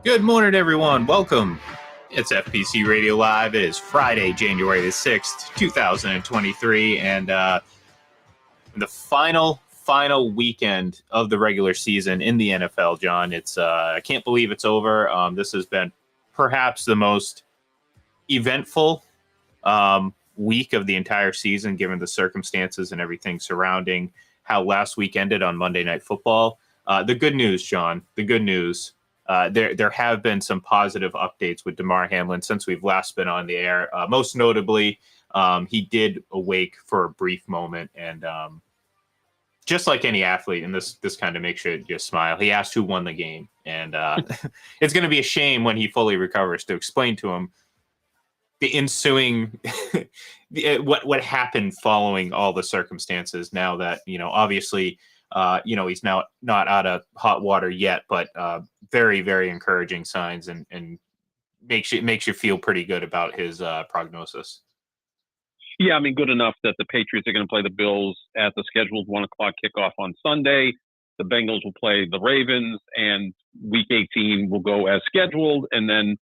Good morning, everyone. Welcome. It's FPC Radio Live. It is Friday, January the 6th, 2023, and the final weekend of the regular season in the NFL, John. It's I can't believe it's over. This has been perhaps the most eventful week of the entire season, given the circumstances and everything surrounding how last week ended on Monday Night Football. The good news, John, the good news. There have been some positive updates with Damar Hamlin since we've last been on the air. Most notably, he did awake for a brief moment, and just like any athlete, and this kind of makes you just smile. He asked who won the game, and it's going to be a shame when he fully recovers to explain to him the ensuing what happened following all the circumstances. Now that obviously. He's now not out of hot water yet, but very, very encouraging signs and makes you feel pretty good about his prognosis. Yeah, I mean, good enough that the Patriots are going to play the Bills at the scheduled 1 o'clock kickoff on Sunday. The Bengals will play the Ravens, and Week 18 will go as scheduled, and then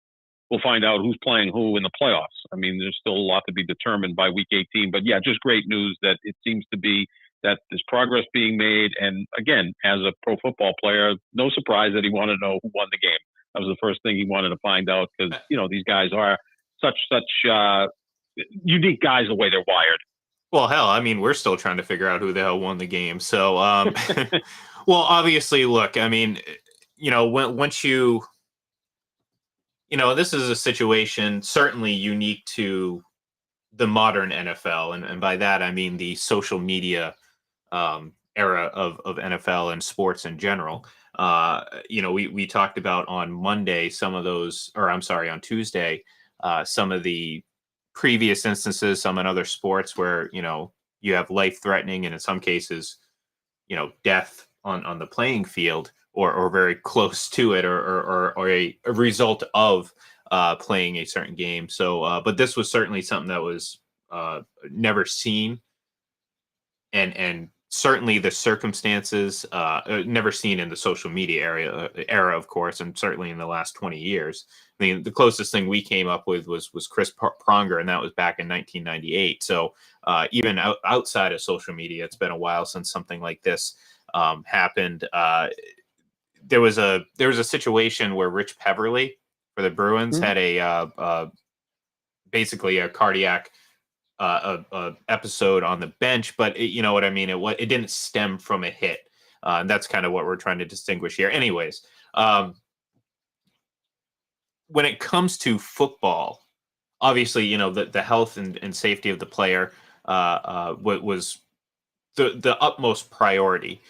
we'll find out who's playing who in the playoffs. I mean, there's still a lot to be determined by Week 18, but yeah, just great news that it seems to be that there's progress being made. And again, as a pro football player, no surprise that he wanted to know who won the game. That was the first thing he wanted to find out because, these guys are such unique guys the way they're wired. Well, hell, I mean, we're still trying to figure out who the hell won the game. So, well, obviously, look, I mean, once this is a situation certainly unique to the modern NFL. And by that, I mean the social media era of NFL and sports in general. We talked about on Monday on Tuesday, some of the previous instances, some in other sports where you have life threatening and in some cases, death on the playing field or very close to it or a result of playing a certain game. So, but this was certainly something that was never seen and certainly the circumstances never seen in the social media era, of course, and certainly in the last 20 years. I mean, the closest thing we came up with was Chris Pronger, and that was back in 1998. So even outside of social media, it's been a while since something like this happened. There was a situation where Rich Peverly for the Bruins had a basically a cardiac episode on the bench, but you know what I mean? It didn't stem from a hit. And that's kind of what we're trying to distinguish here. Anyways, when it comes to football, obviously, the health and safety of the player was the utmost priority.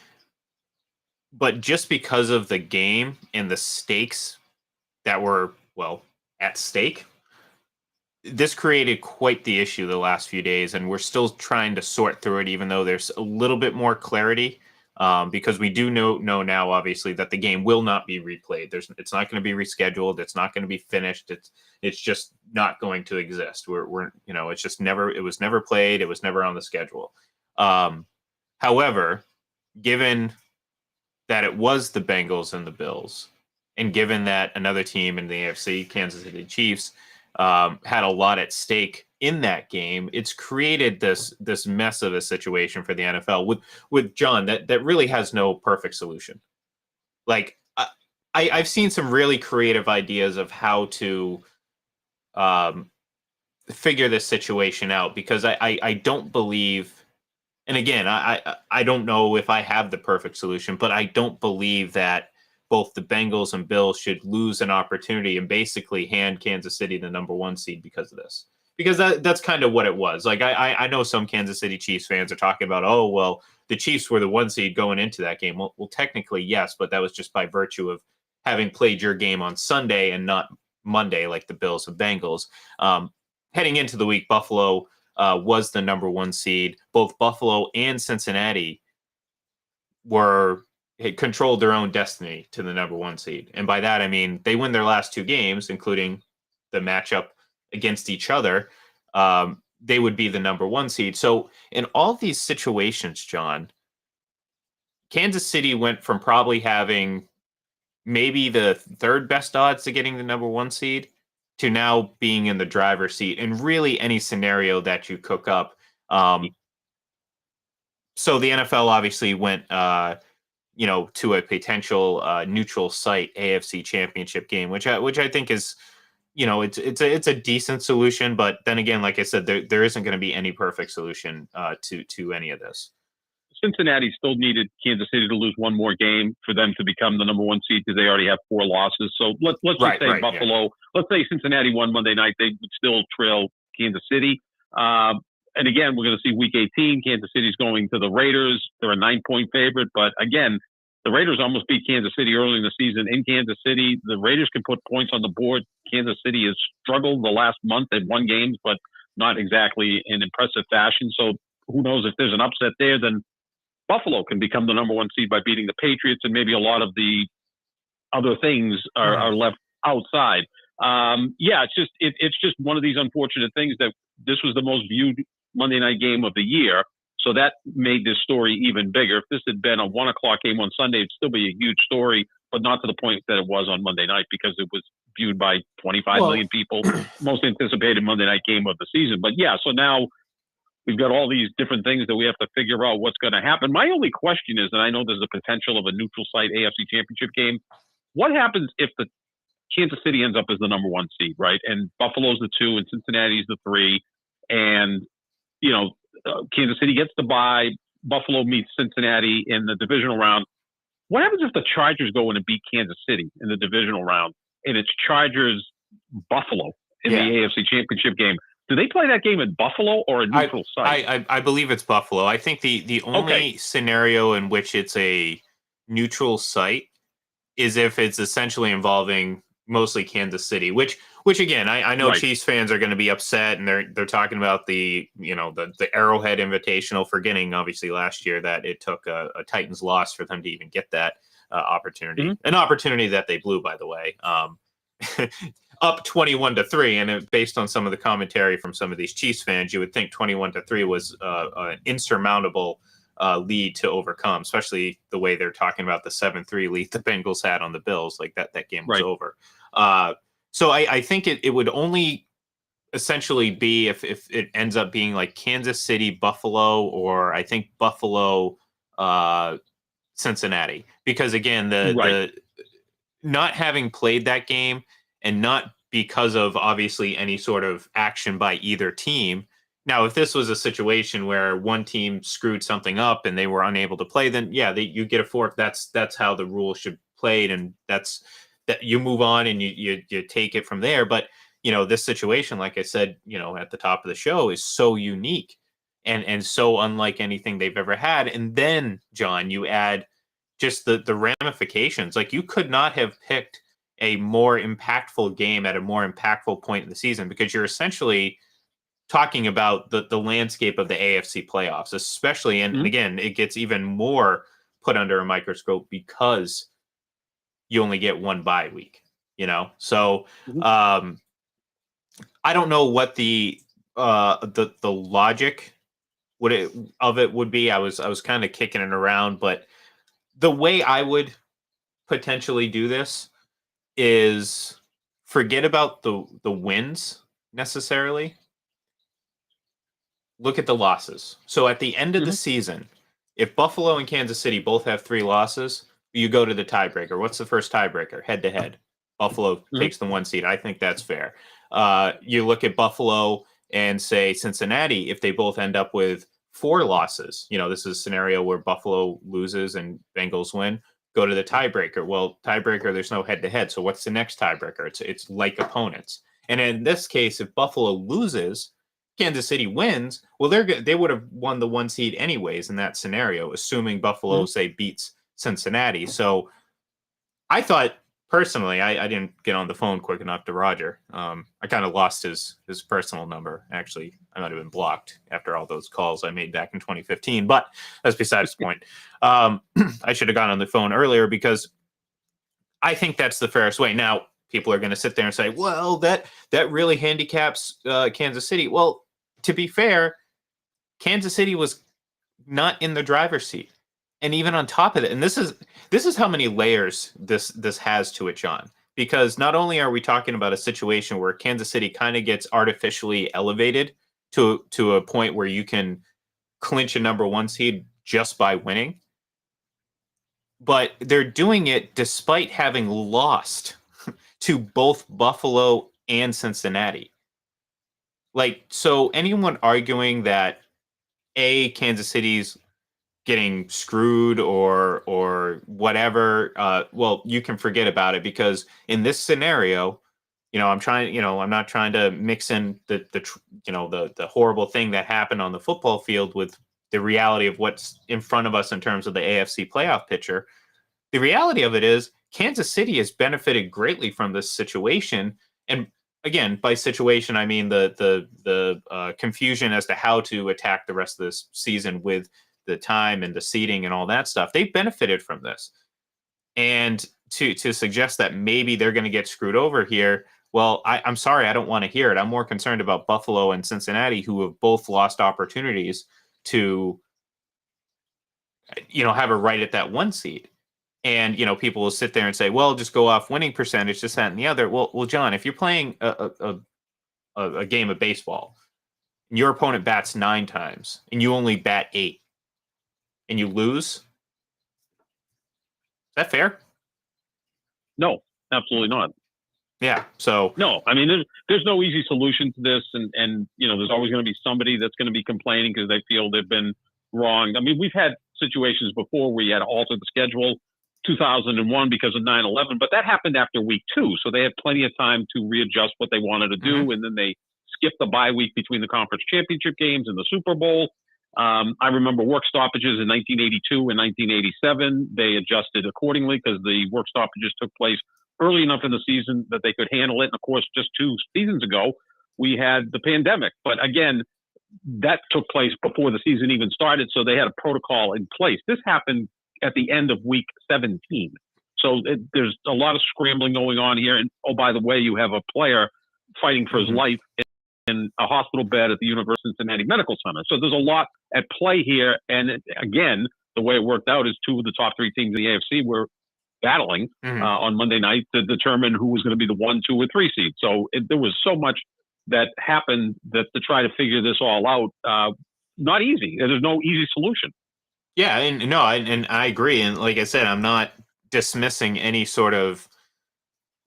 But just because of the game and the stakes that were, at stake, this created quite the issue the last few days, and we're still trying to sort through it, even though there's a little bit more clarity, because we do know now, obviously, that the game will not be replayed. It's not going to be rescheduled. It's not going to be finished. It's just not going to exist. It's just it was never played. It was never on the schedule. However, given that it was the Bengals and the Bills, and given that another team in the AFC, Kansas City Chiefs, had a lot at stake in that game, it's created this mess of a situation for the NFL with John that really has no perfect solution. Like I've seen some really creative ideas of how to figure this situation out, because I don't believe, and again, I don't know if I have the perfect solution, but I don't believe that both the Bengals and Bills should lose an opportunity and basically hand Kansas City the number 1 seed because of this. Because that's kind of what it was. Like I know some Kansas City Chiefs fans are talking about, oh, well, the Chiefs were the 1 seed going into that game. Well, technically, yes, but that was just by virtue of having played your game on Sunday and not Monday like the Bills and Bengals. Heading into the week, Buffalo was the number 1 seed. Both Buffalo and Cincinnati had controlled their own destiny to the number 1 seed. And by that, I mean, they win their last 2 games, including the matchup against each other. They would be the number 1 seed. So in all these situations, John, Kansas City went from probably having maybe the third best odds to getting the number one seed to now being in the driver's seat in really any scenario that you cook up. So the NFL obviously went, to a potential neutral site AFC Championship game, which I think is, it's a decent solution. But then again, like I said, there isn't going to be any perfect solution to any of this. Cincinnati still needed Kansas City to lose one more game for them to become the number one seed because they already have 4 losses. So let's just say Buffalo. Yeah. Let's say Cincinnati won Monday night. They would still trail Kansas City. And again, we're going to see Week 18. Kansas City's going to the Raiders. They're a 9-point favorite, but again, the Raiders almost beat Kansas City early in the season in Kansas City. The Raiders can put points on the board. Kansas City has struggled the last month. They've won games, but not exactly in impressive fashion. So who knows if there's an upset there, then Buffalo can become the number one seed by beating the Patriots, and maybe a lot of the other things are left outside. It's just one of these unfortunate things that this was the most viewed Monday night game of the year. So that made this story even bigger. If this had been a 1 o'clock game on Sunday, it'd still be a huge story, but not to the point that it was on Monday night because it was viewed by 25 million people, most anticipated Monday night game of the season. But yeah, so now we've got all these different things that we have to figure out what's going to happen. My only question is, and I know there's a potential of a neutral site AFC Championship game, what happens if the Kansas City ends up as the number one seed, right? And Buffalo's the 2 and Cincinnati's the 3. And, Kansas City gets the bye. Buffalo meets Cincinnati in the divisional round. What happens if the Chargers go in and beat Kansas City in the divisional round and it's Chargers-Buffalo in the AFC Championship game? Do they play that game in Buffalo or a neutral site? I believe it's Buffalo. I think the only scenario in which it's a neutral site is if it's essentially involving mostly Kansas City, which again, I know Chiefs fans are going to be upset, and they're talking about the Arrowhead Invitational, forgetting obviously last year that it took a Titans loss for them to even get that opportunity, an opportunity that they blew, by the way. Up 21-3, and based on some of the commentary from some of these Chiefs fans, you would think 21-3 was an insurmountable lead to overcome, especially the way they're talking about the 7-3 lead the Bengals had on the Bills. Like that game was over. So I think it would only essentially be if it ends up being like Kansas City, Buffalo, or I think Buffalo, Cincinnati, because again, the not having played that game, and not because of obviously any sort of action by either team. Now, if this was a situation where one team screwed something up and they were unable to play, then you get a fork. That's how the rule should played, and that you move on and you take it from there. But this situation, like I said, at the top of the show, is so unique and so unlike anything they've ever had. And then, John, you add just the ramifications. Like, you could not have picked a more impactful game at a more impactful point in the season, because you're essentially talking about the landscape of the AFC playoffs, especially. And again, it gets even more put under a microscope because you only get one bye week, So I don't know what the logic of it would be. I was kind of kicking it around, but the way I would potentially do this is forget about the wins necessarily. Look at the losses. So at the end of the season, if Buffalo and Kansas City both have 3 losses, you go to the tiebreaker. What's the first tiebreaker? Head to head. Buffalo takes the 1 seed. I think that's fair. You look at Buffalo and say Cincinnati, if they both end up with 4 losses, this is a scenario where Buffalo loses and Bengals win. Go to the tiebreaker. Well, tiebreaker, there's no head to head. So what's the next tiebreaker? It's like opponents. And in this case, if Buffalo loses, Kansas City wins, well, they would have won the 1 seed anyways in that scenario, assuming Buffalo, say, beats Cincinnati. So I thought, personally, I didn't get on the phone quick enough to Roger. I kind of lost his personal number. Actually, I might have been blocked after all those calls I made back in 2015, but that's besides the point. I should have gone on the phone earlier, because I think that's the fairest way. Now, people are going to sit there and say, well, that really handicaps Kansas City. Well, to be fair, Kansas City was not in the driver's seat. and even on top of it, and this is how many layers this has to it, John. Because not only are we talking about a situation where Kansas City kind of gets artificially elevated to a point where you can clinch a number one seed just by winning, but they're doing it despite having lost to both Buffalo and Cincinnati. Like, so anyone arguing that Kansas City's getting screwed or whatever, well, you can forget about it, because in this scenario, I'm not trying to mix in the horrible thing that happened on the football field with the reality of what's in front of us in terms of the AFC playoff picture. The reality of it is Kansas City has benefited greatly from this situation. And again, by situation, I mean the confusion as to how to attack the rest of this season with the time and the seating and all that stuff. They benefited from this. And to suggest that maybe they're going to get screwed over here, well, I'm sorry, I don't want to hear it. I'm more concerned about Buffalo and Cincinnati, who have both lost opportunities to, have a right at that one seed. And people will sit there and say, "Well, just go off winning percentage, this, that, and the other." Well, John, if you're playing a game of baseball, and your opponent bats 9 times, and you only bat 8, and you lose, is that fair? No, absolutely not. Yeah. So no, I mean, there's no easy solution to this, and there's always going to be somebody that's going to be complaining because they feel they've been wronged. I mean, we've had situations before where you had to alter the schedule. 2001 because of 9/11, but that happened after week 2, so they had plenty of time to readjust what they wanted to do, and then they skipped the bye week between the conference championship games and the Super Bowl. I remember work stoppages in 1982 and 1987. They adjusted accordingly because the work stoppages took place early enough in the season that they could handle it. And of course, just 2 seasons ago, we had the pandemic. But again, that took place before the season even started, so they had a protocol in place. This happened at the end of week 17. So there's a lot of scrambling going on here. And oh, by the way, you have a player fighting for his life in a hospital bed at the University of Cincinnati Medical Center. So there's a lot at play here. And again, the way it worked out is 2 of the top 3 teams in the AFC were battling on Monday night to determine who was going to be the 1, 2, or 3 seed. So there was so much that happened that to try to figure this all out, not easy. There's no easy solution. Yeah, and no, and I agree. And like I said, I'm not dismissing any sort of,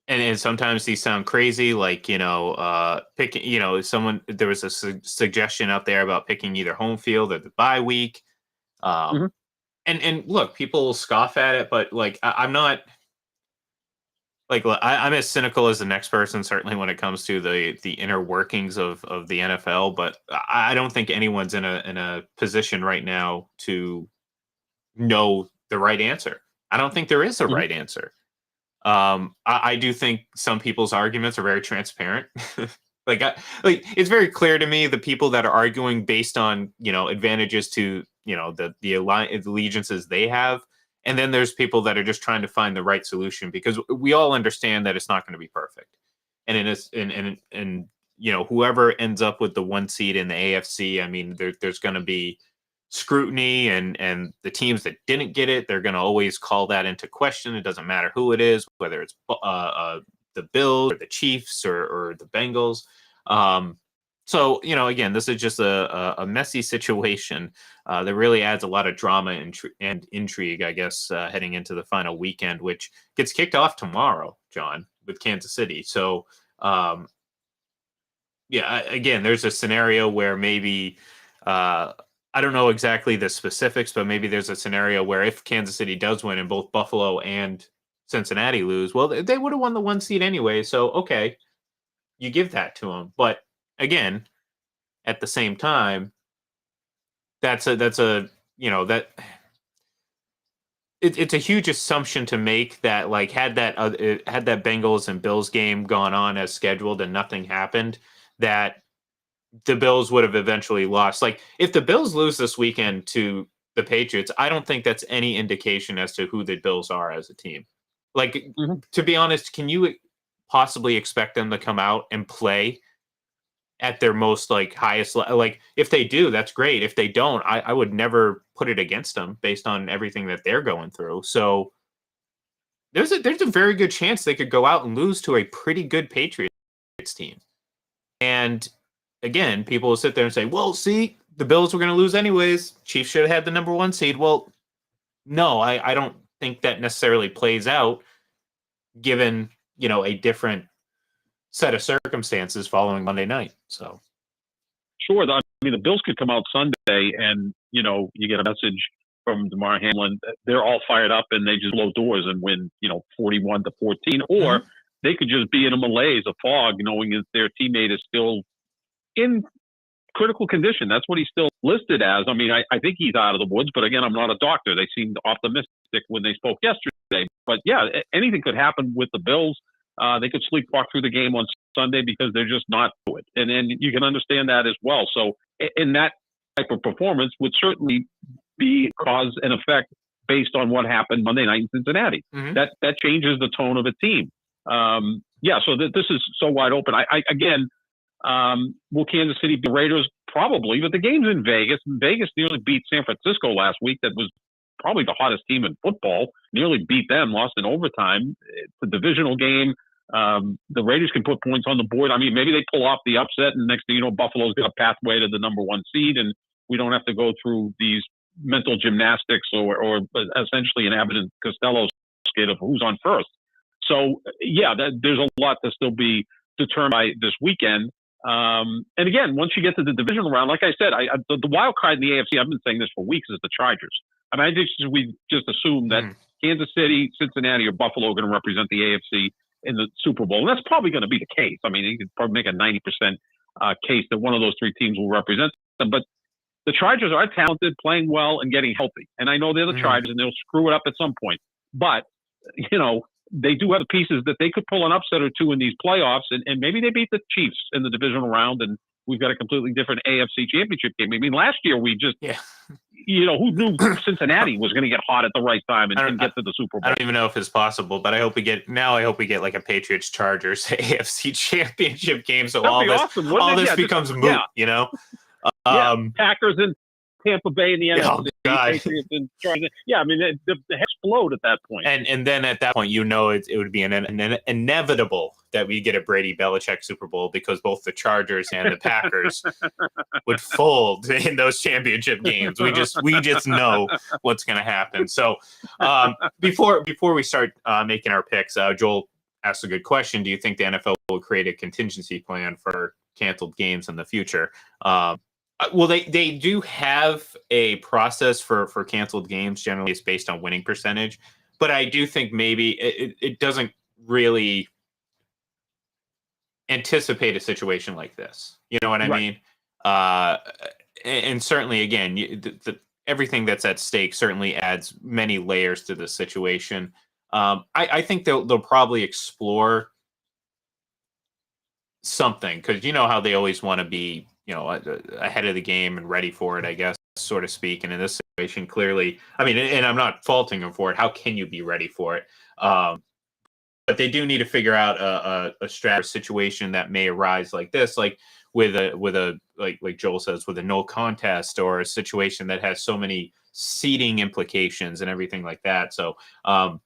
and sometimes these sound crazy, like, picking, someone, there was a suggestion out there about picking either home field or the bye week. And look, people will scoff at it, but like, I'm not, like, I'm as cynical as the next person, certainly when it comes to the inner workings of the NFL, but I don't think anyone's in a position right now to know the right answer. I don't think there is a right answer. I do think some people's arguments are very transparent. like it's very clear to me the people that are arguing based on advantages to the allegiances they have, and then there's people that are just trying to find the right solution, because we all understand that it's not going to be perfect. And whoever ends up with the 1 seed in the AFC, I mean, there's going to be scrutiny, and the teams that didn't get it, they're going to always call that into question. It doesn't matter who it is, whether it's the Bills or the Chiefs or the Bengals. So again, this is just a messy situation that really adds a lot of drama and intrigue, I guess, heading into the final weekend, which gets kicked off tomorrow, John, with Kansas City. So again, there's a scenario where maybe I don't know exactly the specifics, but maybe there's a scenario where if Kansas City does win and both Buffalo and Cincinnati lose, well, they would have won the 1 seed anyway. So, okay, you give that to them. But again, at the same time, it's a huge assumption to make that, like, had that Bengals and Bills game gone on as scheduled and nothing happened, that the Bills would have eventually lost. Like, if the Bills lose this weekend to the Patriots, I don't think that's any indication as to who the Bills are as a team. Like, to be honest, can you possibly expect them to come out and play at their most like highest like if they do, that's great. If they don't, I would never put it against them based on everything that they're going through. So there's a very good chance they could go out and lose to a pretty good Patriots team. And again, people will sit there and say, well, see, the Bills were going to lose anyways. Chiefs should have had the number 1 seed. Well, no, I don't think that necessarily plays out given, a different set of circumstances following Monday night. So Sure. I mean, the Bills could come out Sunday and, you get a message from Damar Hamlin. They're all fired up and they just blow doors and win, 41-14. Or they could just be in a malaise, a fog, knowing that their teammate is still in critical condition. That's what he's still listed as. I mean, I think he's out of the woods, but again, I'm not a doctor. They seemed optimistic when they spoke yesterday. But yeah, anything could happen with the Bills. They could sleepwalk through the game on Sunday because they're just not to it. And you can understand that as well. So in that type of performance would certainly be cause and effect based on what happened Monday night in Cincinnati. That changes the tone of a team. So this is so wide open. Will Kansas City beat the Raiders? Probably, but the game's in Vegas. And Vegas nearly beat San Francisco last week. That was probably the hottest team in football. Nearly beat them, lost in overtime. It's a divisional game. The Raiders can put points on the board. I mean, maybe they pull off the upset, and next thing you know, Buffalo's got a pathway to the number 1 seed, and we don't have to go through these mental gymnastics or essentially an Abbott and Costello skate of who's on first. So, yeah, there's a lot to still be determined by this weekend. And again, once you get to the divisional round, like I said, the wild card in the AFC, I've been saying this for weeks, is the Chargers. I mean, I think we just assume that Kansas City, Cincinnati, or Buffalo are going to represent the AFC in the Super Bowl. And that's probably going to be the case. I mean, you could probably make a 90% case that one of those 3 teams will represent them. But the Chargers are talented, playing well, and getting healthy. And I know they're the Chargers, and they'll screw it up at some point. But, they do have the pieces that they could pull an upset or two in these playoffs, and maybe they beat the Chiefs in the divisional round, and we've got a completely different AFC championship game. I mean, last year we just, who knew Cincinnati was going to get hot at the right time and get to the Super Bowl? I don't even know if it's possible, but I hope we get like a Patriots Chargers AFC championship game, so all this becomes moot. Packers and Tampa Bay in the NFC. Oh, God. Patriots and Chargers. Yeah, I mean, they explode at that point. And then at that point, it would be an inevitable that we get a Brady Belichick Super Bowl because both the Chargers and the Packers would fold in those championship games. We just know what's going to happen. So before we start making our picks, Joel asked a good question. Do you think the NFL will create a contingency plan for canceled games in the future? Well, they do have a process for canceled games. Generally, it's based on winning percentage. But I do think maybe it doesn't really anticipate a situation like this. You know what I mean? And certainly, again, everything that's at stake certainly adds many layers to the situation. I think they'll probably explore something because you know how they always want to be ahead of the game and ready for it, I guess, so to speak. And in this situation, clearly, I mean, and I'm not faulting them for it. How can you be ready for it? But they do need to figure out a strategy situation that may arise like this, like with a like Joel says, with a no contest or a situation that has so many seeding implications and everything like that. So I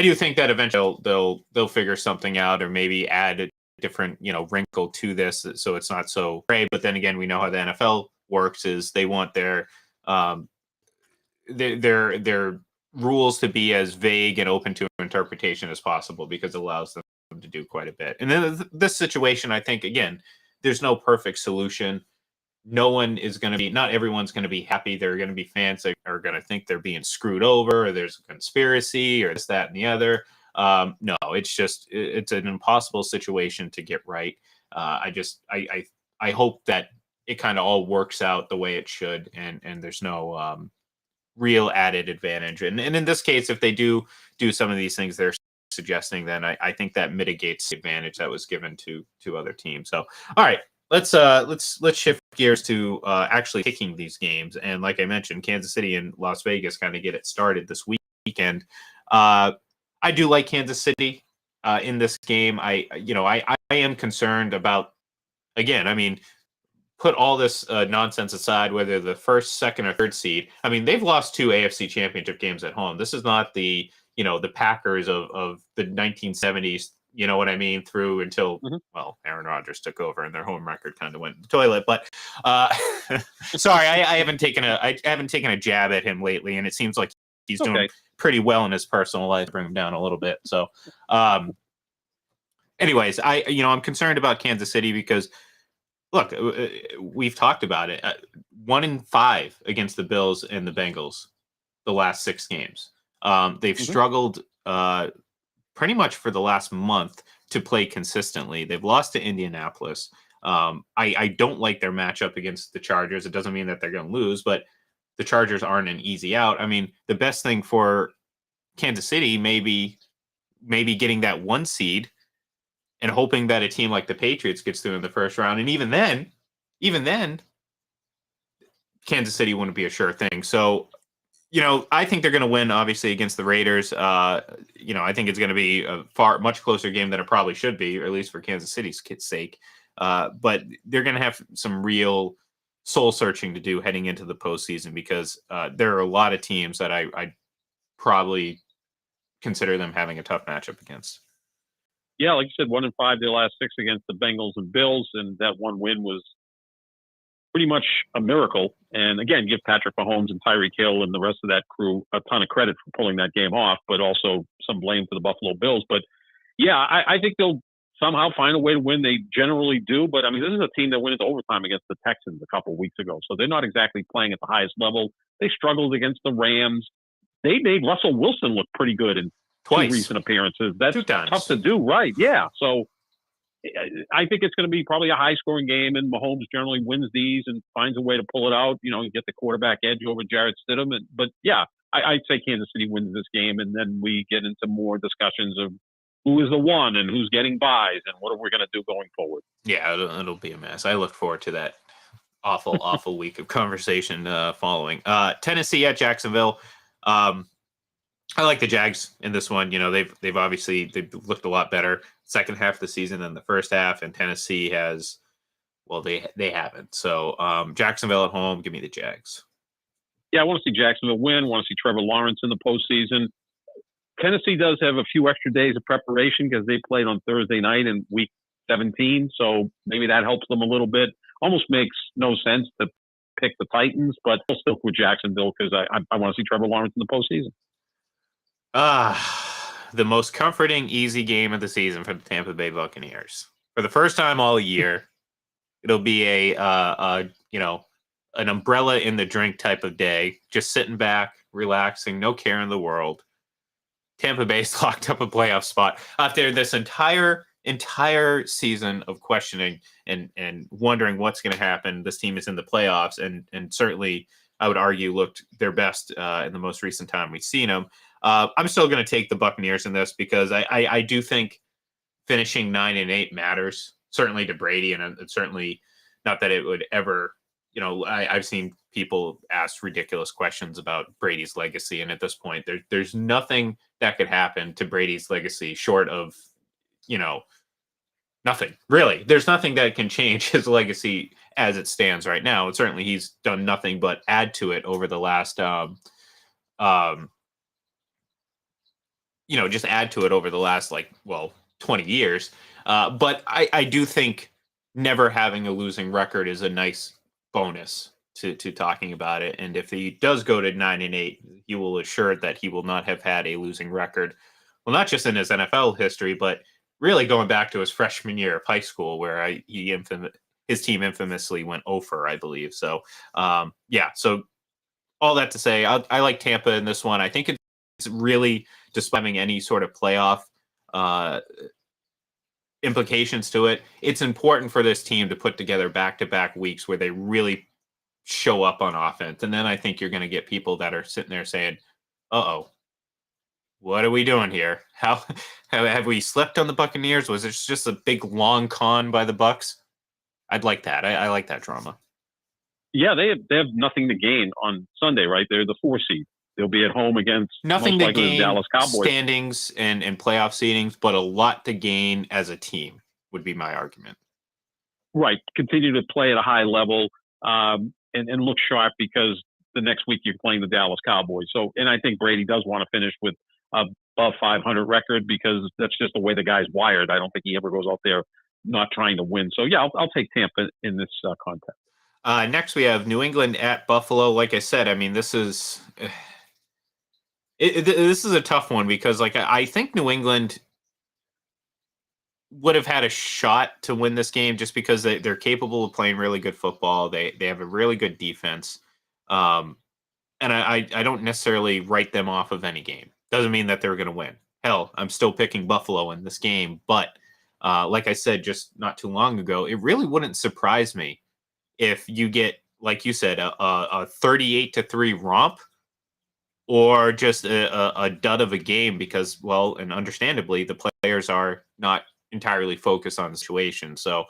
do think that eventually they'll figure something out or maybe add a different wrinkle to this so it's not so gray. But then again, we know how the NFL works is they want their rules to be as vague and open to interpretation as possible because it allows them to do quite a bit. And then this situation, I think, again, there's no perfect solution. Not everyone's going to be happy. There are going to be fans that are going to think they're being screwed over or there's a conspiracy or this, that, and the other. No, it's an impossible situation to get right. I hope that it kind of all works out the way it should, and there's no real added advantage. And in this case, if they do some of these things they're suggesting, then I think that mitigates the advantage that was given to other teams. So, all right, let's shift gears to actually picking these games. And like I mentioned, Kansas City and Las Vegas kind of get it started this weekend. I do like Kansas City in this game. I am concerned about again, I mean, put all this nonsense aside, whether the first, second, or third seed. I mean, they've lost 2 AFC Championship games at home. This is not the the Packers of the 1970s. You know what I mean? Through until Mhm. well, Aaron Rodgers took over and their home record kind of went in the toilet. But sorry, I haven't taken a jab at him lately, and it seems like he's doing Okay. pretty well in his personal life. Bring him down a little bit. So, anyways, I'm concerned about Kansas City because look, we've talked about it. 1-5 against the Bills and the Bengals the last 6 games. They've Mhm. struggled pretty much for the last month to play consistently. They've lost to Indianapolis. I don't like their matchup against the Chargers. It doesn't mean that they're going to lose, but the Chargers aren't an easy out. I mean, the best thing for Kansas City maybe getting that 1 seed and hoping that a team like the Patriots gets through in the first round. And even then, Kansas City wouldn't be a sure thing. So, I think they're going to win, obviously, against the Raiders. I think it's going to be a much closer game than it probably should be, or at least for Kansas City's sake. But they're going to have some real soul searching to do heading into the postseason because there are a lot of teams that I probably consider them having a tough matchup against. Yeah, like you said, 1-5 their last 6 against the Bengals and Bills, and that one win was pretty much a miracle. And again, give Patrick Mahomes and Tyreek Hill and the rest of that crew a ton of credit for pulling that game off, but also some blame to the Buffalo Bills. But yeah, I think they'll somehow find a way to win. They generally do. But I mean, this is a team that went into overtime against the Texans a couple of weeks ago. So they're not exactly playing at the highest level. They struggled against the Rams. They made Russell Wilson look pretty good in 2 Twice. recent appearances. That's 2 times. tough to do, right? Yeah. So I think it's going to be probably a high-scoring game, and Mahomes generally wins these and finds a way to pull it out. You get the quarterback edge over Jarrett Stidham. But yeah, I'd say Kansas City wins this game, and then we get into more discussions of who is the one and who's getting buys and what are we going to do going forward. Yeah, it'll be a mess. I look forward to that awful week of conversation following. Tennessee at Jacksonville. I like the Jags in this one. They've obviously looked a lot better second half of the season than the first half, and Tennessee has, well, they haven't. So Jacksonville at home, give me the Jags. Yeah, I want to see Jacksonville win. I want to see Trevor Lawrence in the postseason. Tennessee does have a few extra days of preparation because they played on Thursday night in week 17, so maybe that helps them a little bit. Almost makes no sense to pick the Titans, but I'll stick with Jacksonville because I want to see Trevor Lawrence in the postseason. The most comforting, easy game of the season for the Tampa Bay Buccaneers. For the first time all year, it'll be an umbrella in the drink type of day. Just sitting back, relaxing, no care in the world. Tampa Bay's locked up a playoff spot after this entire season of questioning and wondering what's going to happen. This team is in the playoffs and certainly, I would argue, looked their best in the most recent time we've seen them. I'm still going to take the Buccaneers in this because I do think finishing 9-8 matters, certainly to Brady, and it's certainly not that it would ever, I've seen people ask ridiculous questions about Brady's legacy, and at this point, there's nothing that could happen to Brady's legacy short of, nothing really. There's nothing that can change his legacy as it stands right now, and certainly he's done nothing but add to it over the last just add to it over the last 20 years. But I do think never having a losing record is a nice bonus to talking about it. And if he does go to 9-8, he will assure that he will not have had a losing record. Well, not just in his NFL history, but really going back to his freshman year of high school, where his team infamously went 0-for, I believe. So, So all that to say, I like Tampa in this one. I think it's really, despite having any sort of playoff implications to it, it's important for this team to put together back-to-back weeks where they really show up on offense. And then I think you're going to get people that are sitting there saying, uh-oh, what are we doing here? How have we slept on the Buccaneers? Was it just a big long con by the Bucs? I'd like that. I like that drama. Yeah, they have nothing to gain on Sunday, right? They're the 4 seed. They'll be at home against nothing to gain the Dallas Cowboys. Standings and playoff seedings, but a lot to gain as a team would be my argument. Right. Continue to play at a high level and look sharp because the next week you're playing the Dallas Cowboys. So, and I think Brady does want to finish with above 500 record because that's just the way the guy's wired. I don't think he ever goes out there not trying to win. So, yeah, I'll take Tampa in this contest. Next, we have New England at Buffalo. Like I said, I mean, this is this is a tough one because, like, I think New England would have had a shot to win this game just because they're capable of playing really good football. They have a really good defense, and I don't necessarily write them off of any game. Doesn't mean that they're going to win. Hell, I'm still picking Buffalo in this game, but like I said just not too long ago, it really wouldn't surprise me if you get, like you said, a 38-3 romp or just a dud of a game because, well, and understandably, the players are not entirely focused on the situation. So,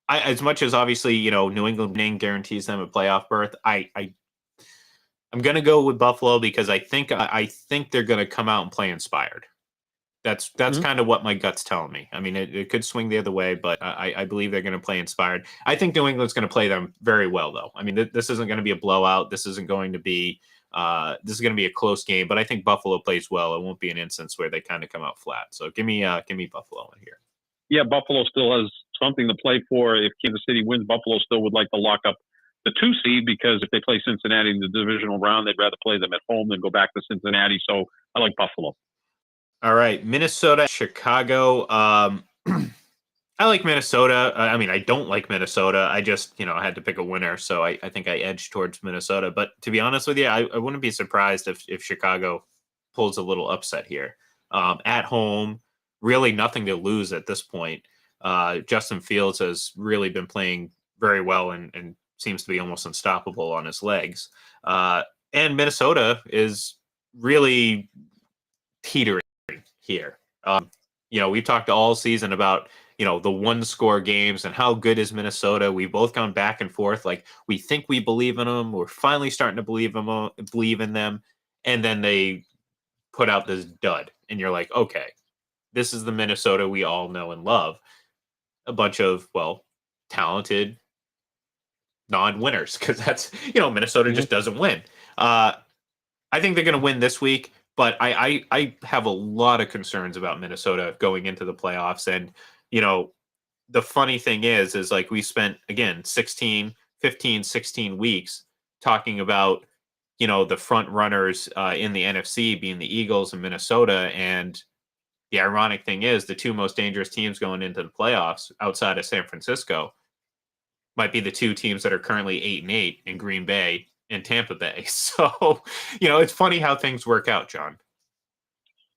as much as obviously, New England winning guarantees them a playoff berth, I'm going to go with Buffalo because I think they're going to come out and play inspired. That's kind of what my gut's telling me. I mean, it could swing the other way, but I believe they're going to play inspired. I think New England's going to play them very well, though. I mean, this isn't going to be a blowout. This isn't going to be this is going to be a close game. But I think Buffalo plays well. It won't be an instance where they kind of come out flat. So give me Buffalo in here. Yeah, Buffalo still has something to play for. If Kansas City wins, Buffalo still would like to lock up the 2 seed because if they play Cincinnati in the divisional round, they'd rather play them at home than go back to Cincinnati. So I like Buffalo. All right, Minnesota, Chicago. I like Minnesota. I mean, I don't like Minnesota. I just, I had to pick a winner, so I think I edged towards Minnesota. But to be honest with you, I wouldn't be surprised if Chicago pulls a little upset here. At home, really nothing to lose at this point. Justin Fields has really been playing very well and seems to be almost unstoppable on his legs. And Minnesota is really teetering here. We've talked all season about, the one-score games and how good is Minnesota. We've both gone back and forth. Like, we think we believe in them. We're finally starting to believe in them. And then they put out this dud. And you're like, okay, this is the Minnesota we all know and love. A bunch of, well, talented non-winners because that's, Minnesota just doesn't win. I think they're going to win this week. But I have a lot of concerns about Minnesota going into the playoffs. And, the funny thing is like we spent, again, 16 weeks talking about, the front runners in the NFC being the Eagles and Minnesota. And the ironic thing is the 2 most dangerous teams going into the playoffs outside of San Francisco might be the 2 teams that are currently 8-8 in Green Bay and Tampa Bay. So, it's funny how things work out, John.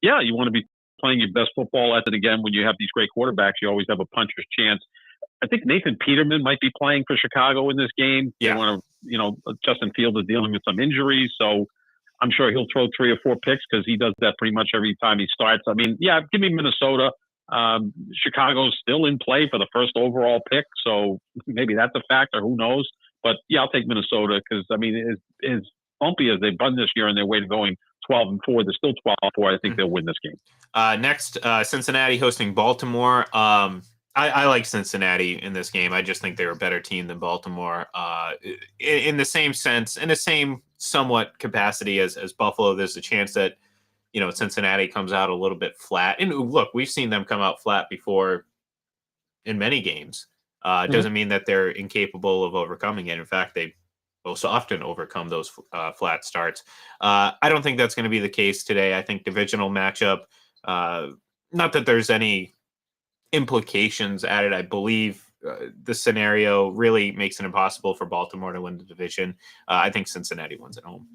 Yeah, you want to be playing your best football at it again when you have these great quarterbacks. You always have a puncher's chance. I think Nathan Peterman might be playing for Chicago in this game. Yeah. They want to, Justin Fields is dealing with some injuries, so I'm sure he'll throw 3 or 4 picks because he does that pretty much every time he starts. I mean, yeah, give me Minnesota. Chicago's still in play for the first overall pick, so maybe that's a factor. Who knows? But yeah, I'll take Minnesota because I mean, as bumpy as they've done this year and their way to going 12-4, they're still 12-4. I think they'll win this game. Next, Cincinnati hosting Baltimore. I like Cincinnati in this game. I just think they're a better team than Baltimore. In the same sense, in the same somewhat capacity as Buffalo, there's a chance that Cincinnati comes out a little bit flat. And look, we've seen them come out flat before in many games. It doesn't mean that they're incapable of overcoming it. In fact, they most often overcome those flat starts. I don't think that's going to be the case today. I think divisional matchup, not that there's any implications added. I believe the scenario really makes it impossible for Baltimore to win the division. I think Cincinnati wins at home.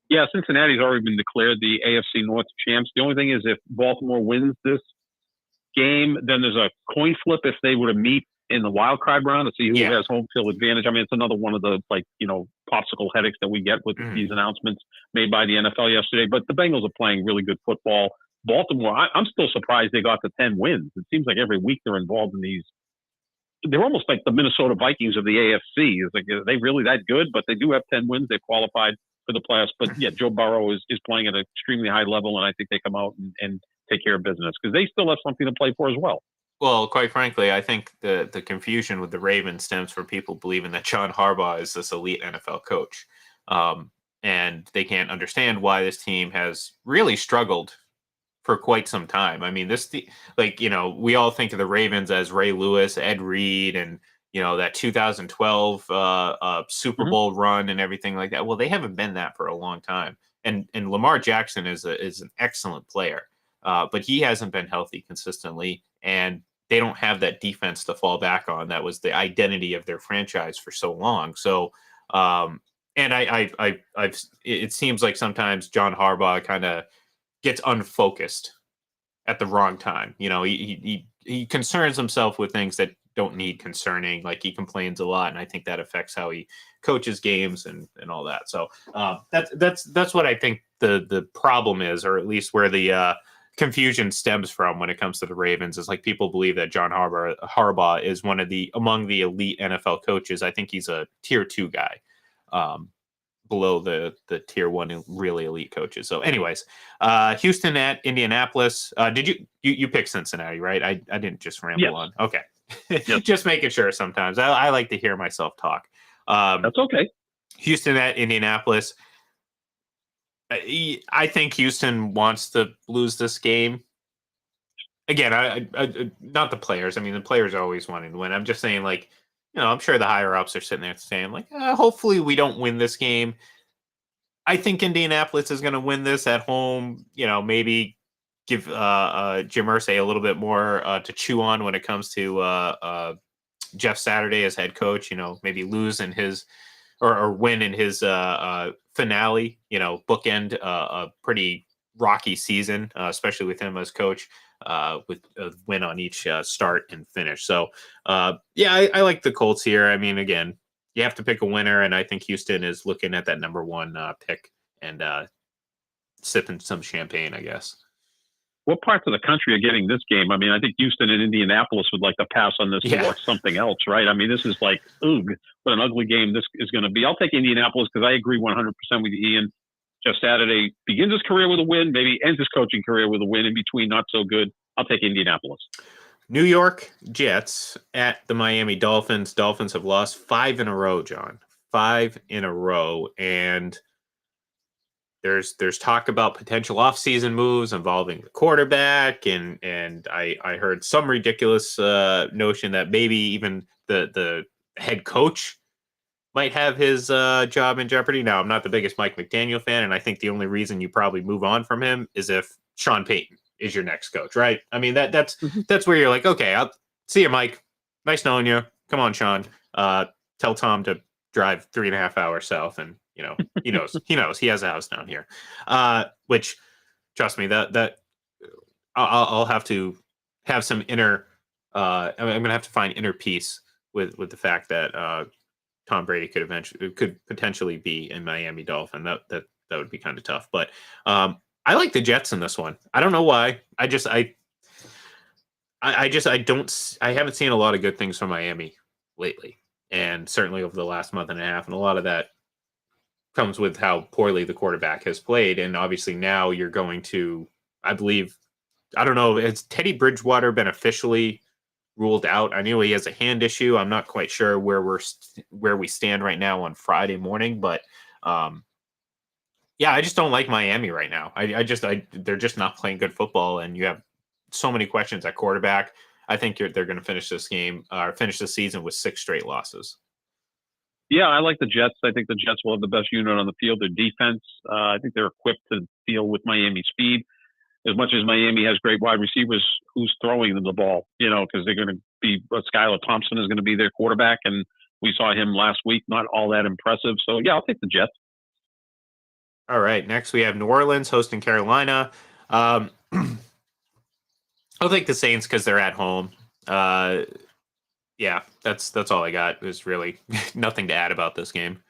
Yeah, Cincinnati's already been declared the AFC North champs. The only thing is if Baltimore wins this game, then there's a coin flip if they were to meet in the wild card round to see who has home field advantage. I mean, it's another one of the popsicle headaches that we get with these announcements made by the NFL yesterday. But the Bengals are playing really good football. Baltimore, I'm still surprised they got to 10 wins. It seems like every week they're involved in these. They're almost like the Minnesota Vikings of the AFC. It's like, are they really that good? But they do have 10 wins. They qualified for the playoffs. But yeah, Joe Burrow is playing at an extremely high level, and I think they come out and take care of business because they still have something to play for as well. Well, quite frankly, I think the confusion with the Ravens stems from people believing that John Harbaugh is this elite NFL coach, um, and they can't understand why this team has really struggled for quite some time. I mean, we all think of the Ravens as Ray Lewis, Ed Reed, and that 2012 Super Hmm. Bowl run and everything like that. Well, they haven't been that for a long time. And Lamar Jackson is an excellent player, but he hasn't been healthy consistently, and they don't have that defense to fall back on. That was the identity of their franchise for so long. So. And it seems like sometimes John Harbaugh kind of gets unfocused at the wrong time. He concerns himself with things that don't need concerning. Like he complains a lot, and I think that affects how he coaches games and all that. So that's what I think the problem is, or at least where the confusion stems from when it comes to the Ravens. Is like people believe that John Harbaugh is among the elite NFL coaches. I think he's a tier 2 guy. Below the tier 1 really elite coaches. So anyways, Houston at Indianapolis. Did you pick Cincinnati, right? I didn't just ramble Yes. on. Okay. Yes. Just making sure sometimes. I like to hear myself talk. That's okay. Houston at Indianapolis. I think Houston wants to lose this game. Again, I not the players. I mean, the players are always wanting to win. I'm just saying, like, I'm sure the higher ups are sitting there saying, like, hopefully we don't win this game. I think Indianapolis is going to win this at home. Maybe give Jim Irsay a little bit more to chew on when it comes to Jeff Saturday as head coach. Maybe lose in his or win in his finale. Bookend a pretty rocky season, especially with him as coach. With a win on each start and finish. So, yeah, I like the Colts here. I mean, again, you have to pick a winner, and I think Houston is looking at that number 1 pick and sipping some champagne, I guess. What parts of the country are getting this game? I mean, I think Houston and Indianapolis would like to pass on this and Yeah. watch something else, right? I mean, this is like, oog, what an ugly game this is going to be. I'll take Indianapolis because I agree 100% with Ian. Jeff Saturday begins his career with a win, maybe ends his coaching career with a win in between, not so good. I'll take Indianapolis. New York Jets at the Miami Dolphins. Dolphins have lost 5 in a row, John. 5 in a row. And there's talk about potential offseason moves involving the quarterback, and I heard some ridiculous notion that maybe even the head coach might have his job in jeopardy. Now, I'm not the biggest Mike McDaniel fan, and I think the only reason you probably move on from him is if Sean Payton is your next coach, right? I mean, that's where you're like, okay, I'll see you, Mike. Nice knowing you. Come on, Sean. Tell Tom to drive 3.5 hours south, and he knows he has a house down here. Which, trust me, that I'll have to have some inner. I'm gonna have to find inner peace with the fact that Tom Brady could potentially be in Miami Dolphin. That would be kind of tough. But I like the Jets in this one. I don't know why. I haven't seen a lot of good things from Miami lately, and certainly over the last month and a half. And a lot of that comes with how poorly the quarterback has played. And obviously now you're going to, I believe, I don't know, has Teddy Bridgewater been officially ruled out? I knew he has a hand issue. I'm not quite sure where we stand right now on Friday morning, but yeah, I just don't like Miami right now. They're just not playing good football, and you have so many questions at quarterback. I think they're going to finish this season with 6 straight losses. Yeah, I like the Jets. I think the Jets will have the best unit on the field. Their defense, I think they're equipped to deal with Miami's speed. As much as Miami has great wide receivers, who's throwing them the ball? Because they're going to be Skylar Thompson is going to be their quarterback, and we saw him last week. Not all that impressive. So yeah, I'll take the Jets. All right, next we have New Orleans hosting Carolina. I'll take the Saints because they're at home. Yeah, that's all I got. There's really nothing to add about this game.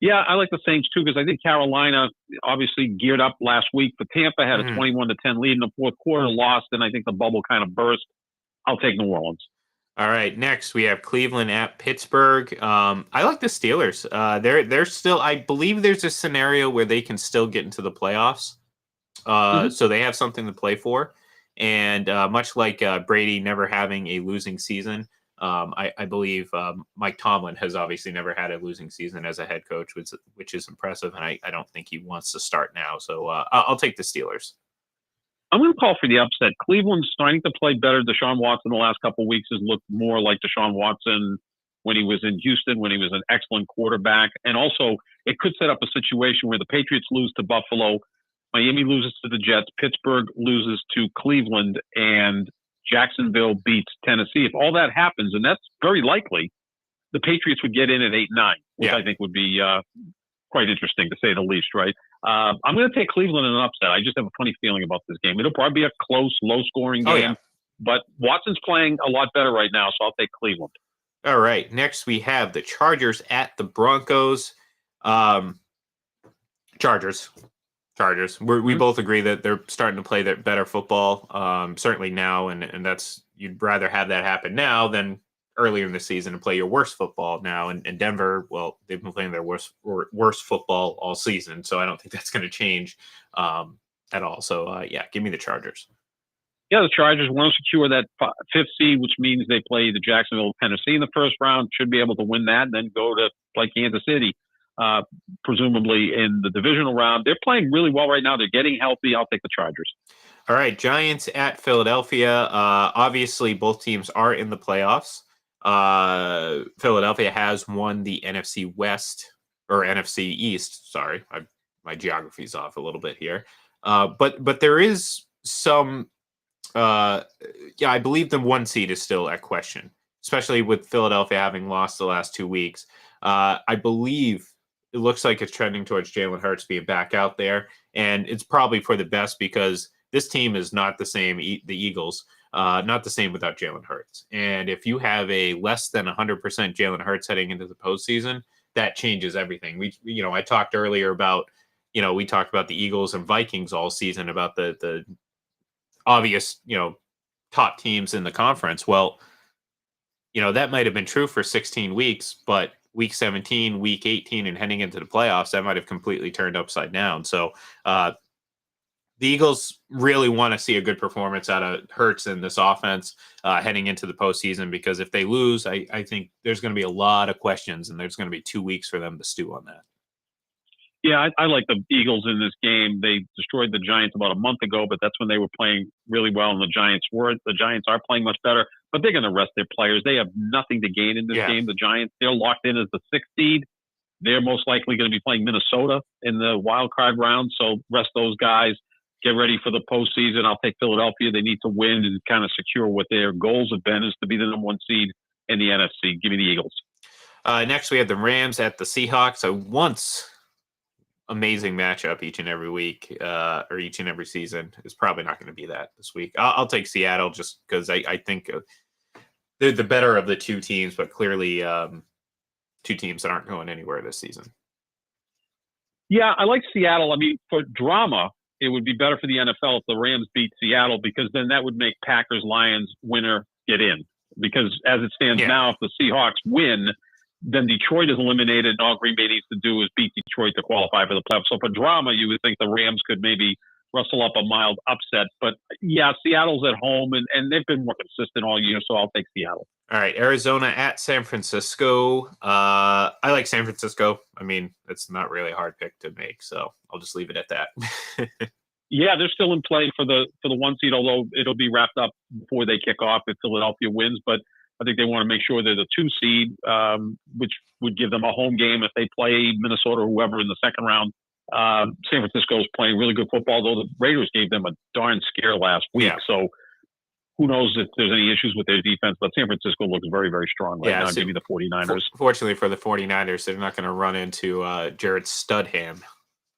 Yeah, I like the Saints too because I think Carolina obviously geared up last week, but Tampa had a 21-10 lead in the fourth quarter, lost, and I think the bubble kind of burst. I'll take New Orleans. All right, next we have Cleveland at Pittsburgh. I like the Steelers. They're still. I believe there's a scenario where they can still get into the playoffs. So they have something to play for. And much like Brady never having a losing season, I believe Mike Tomlin has obviously never had a losing season as a head coach, which is impressive. And I don't think he wants to start now. So I'll take the Steelers. I'm going to call for the upset. Cleveland's starting to play better. Deshaun Watson the last couple of weeks has looked more like Deshaun Watson when he was in Houston, when he was an excellent quarterback. And also, it could set up a situation where the Patriots lose to Buffalo, Miami loses to the Jets, Pittsburgh loses to Cleveland, and Jacksonville beats Tennessee. If all that happens, and that's very likely, the Patriots would get in at 8-9, which I think would be quite interesting to say the least, right? I'm going to take Cleveland in an upset. I just have a funny feeling about this game. It'll probably be a close, low-scoring game, but Watson's playing a lot better right now, so I'll take Cleveland. All right. Next, we have the Chargers at the Broncos. Chargers. We both agree that they're starting to play that better football, certainly now, and that's you'd rather have that happen now than earlier in the season and play your worst football now. And Denver, well, they've been playing their worst football all season, so I don't think that's going to change at all. So, give me the Chargers. Yeah, the Chargers want to secure that fifth seed, which means they play the Jacksonville, Tennessee in the first round, should be able to win that, and then go to play Kansas City, presumably in the divisional round. They're playing really well right now. They're getting healthy. I'll take the Chargers. All right, Giants at Philadelphia. Obviously, both teams are in the playoffs. Philadelphia has won the NFC West or NFC East. Sorry, my geography's off a little bit here. But there is some. I believe the 1 seed is still at question, especially with Philadelphia having lost the last 2 weeks. I believe it looks like it's trending towards Jalen Hurts being back out there, and it's probably for the best because this team is not the same. The Eagles, not the same without Jalen Hurts. And if you have a less than 100% Jalen Hurts heading into the postseason, that changes everything. I talked earlier about, we talked about the Eagles and Vikings all season about the obvious, top teams in the conference. Well, that might have been true for 16 weeks, but week 17, week 18, and heading into the playoffs, that might have completely turned upside down. So the Eagles really want to see a good performance out of Hurts in this offense heading into the postseason, because if they lose, I think there's going to be a lot of questions, and there's going to be 2 weeks for them to stew on that. Yeah, I like the Eagles in this game. They destroyed the Giants about a month ago, but that's when they were playing really well, and the Giants are playing much better, but they're going to rest their players. They have nothing to gain in this game. The Giants, they're locked in as the 6th seed. They're most likely going to be playing Minnesota in the wild card round, so rest those guys. Get ready for the postseason. I'll take Philadelphia. They need to win and kind of secure what their goals have been, is to be the number 1 seed in the NFC. Give me the Eagles. Next, we have the Rams at the Seahawks. A once amazing matchup each and every week, or each and every season. Is probably not going to be that this week. I'll take Seattle just because I think they're the better of the 2 teams, but clearly 2 teams that aren't going anywhere this season. Yeah, I like Seattle. I mean, for drama, it would be better for the NFL if the Rams beat Seattle, because then that would make Packers-Lions winner get in. Because as it stands now, if the Seahawks win, then Detroit is eliminated, and all Green Bay needs to do is beat Detroit to qualify for the playoffs. So for drama, you would think the Rams could maybe rustle up a mild upset. But yeah, Seattle's at home, and they've been more consistent all year, so I'll take Seattle. All right, Arizona at San Francisco. I like San Francisco. I mean, it's not really a hard pick to make, so I'll just leave it at that. Yeah, they're still in play for the 1 seed, although it'll be wrapped up before they kick off if Philadelphia wins. But I think they want to make sure they're the 2 seed, which would give them a home game if they play Minnesota or whoever in the second round. San Francisco is playing really good football, though the Raiders gave them a darn scare last week. Yeah. So who knows if there's any issues with their defense, but San Francisco looks very, very strong right now. So give me the 49ers. Fortunately for the 49ers, they're not going to run into Jared Studham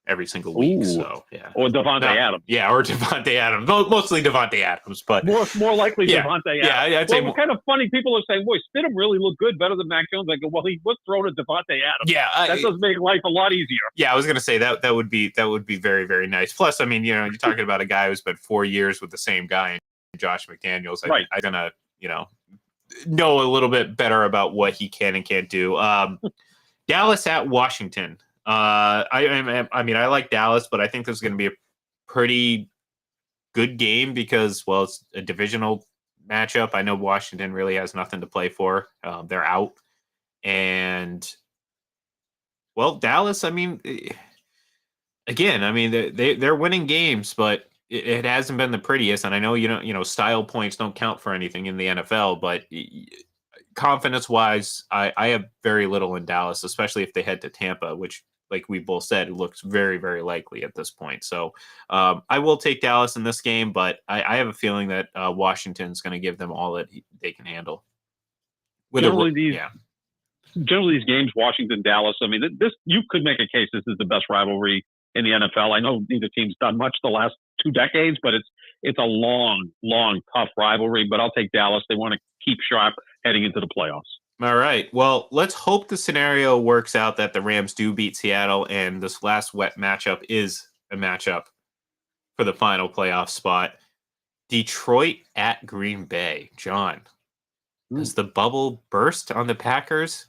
every single week. So or Devontae Adams. Yeah, or Devontae Adams. Mostly Devontae Adams, but more likely Devontae Adams. Yeah, I'd say kind of funny. People are saying, "Boy, Stidham really looked good, better than Mac Jones." I go, "Well, he was thrown at Devontae Adams." Yeah, that does make life a lot easier. Yeah, I was going to say that would be very, very nice. Plus, I mean, you're talking about a guy who's been 4 years with the same guy, and Josh McDaniels. I'm gonna know a little bit better about what he can and can't do. Dallas at Washington. I mean, I like Dallas, but I think there's going to be a pretty good game because, well, it's a divisional matchup. I know Washington really has nothing to play for. They're out. And, well, Dallas, I mean, again, I mean, they're winning games, but it hasn't been the prettiest. And I know, style points don't count for anything in the NFL, but confidence wise, I have very little in Dallas, especially if they head to Tampa, which, like we both said, it looks very, very likely at this point. So I will take Dallas in this game, but I have a feeling that Washington's going to give them all that they can handle. Generally, these games, Washington, Dallas. I mean, this you could make a case this is the best rivalry in the NFL. I know neither team's done much the last 2 decades, but it's a long, tough rivalry. But I'll take Dallas. They want to keep sharp heading into the playoffs. All right. Well, let's hope the scenario works out that the Rams do beat Seattle, and this last wet matchup is a matchup for the final playoff spot. Detroit at Green Bay. John, does the bubble burst on the Packers?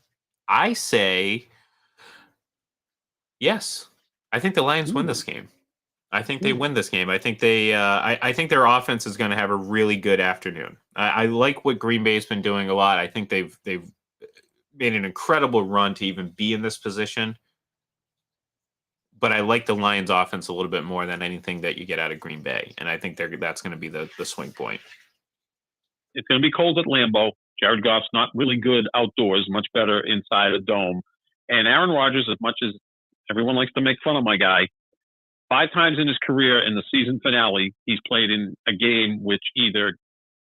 I say yes. I think the Lions win this game. I think they win this game. I think I think their offense is going to have a really good afternoon. I like what Green Bay's been doing a lot. I think they've made an incredible run to even be in this position. But I like the Lions offense a little bit more than anything that you get out of Green Bay. And I think that's going to be the swing point. It's going to be cold at Lambeau. Jared Goff's not really good outdoors, much better inside a dome. And Aaron Rodgers, as much as everyone likes to make fun of my guy, 5 times in his career in the season finale, he's played in a game which either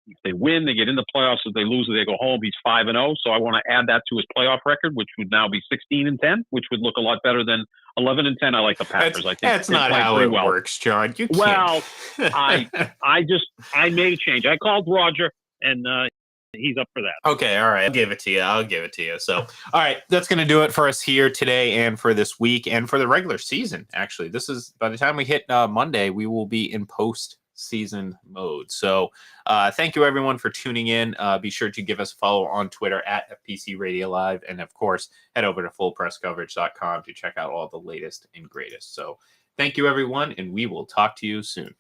if they win, they get in the playoffs. If they lose, they go home. He's 5-0. So I want to add that to his playoff record, which would now be 16-10, which would look a lot better than 11-10. I like the Packers. I think that's not how it works, John. You can't. Well, I made a change. I called Roger, and he's up for that. Okay, all right. I'll give it to you. So, all right, that's going to do it for us here today and for this week and for the regular season. Actually, this is by the time we hit Monday, we will be in post-season mode. So, thank you everyone for tuning in. Be sure to give us a follow on Twitter at FPC Radio Live, and of course, head over to fullpresscoverage.com to check out all the latest and greatest. So, thank you everyone, and we will talk to you soon.